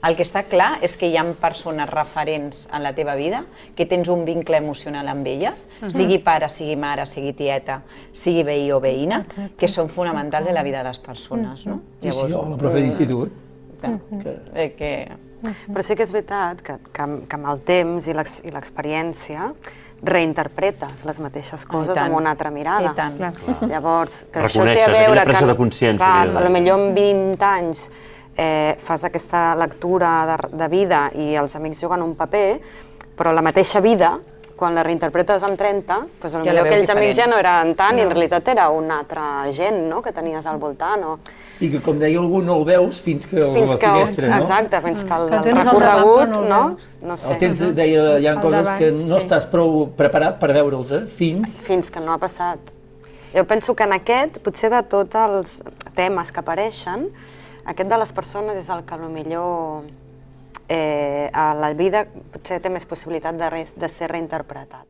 El que està clar és que hi ha persones referents en la teva vida, que tens un vincle emocional amb elles, sigui pare, sigui mare, sigui tieta, sigui veí o veïna, que són fonamentals en la vida de les persones. Sí, o la profe d'institut. Però sí que és veritat que amb el temps i l'experiència reinterpretes les mateixes coses amb una altra mirada. I tant. Llavors, que això té Reconeixes a veure aquella presa de consciència. potser amb 20 anys fas aquesta lectura de vida i els amics juguen un paper, però la mateixa vida, quan la reinterpretes amb 30, potser aquells amics ja no eren tant i en realitat era una altra gent que tenies al voltant. I que, com deia algú, no el veus fins que la finestra, no? Exacte, fins que el recorregut, no sé. El temps deia, hi ha coses que no estàs prou preparat per veure'ls, fins... Fins que no ha passat. Jo penso que en aquest, potser de tots els temes que apareixen, aquest de les persones és el que potser a la vida té més possibilitat de ser reinterpretat.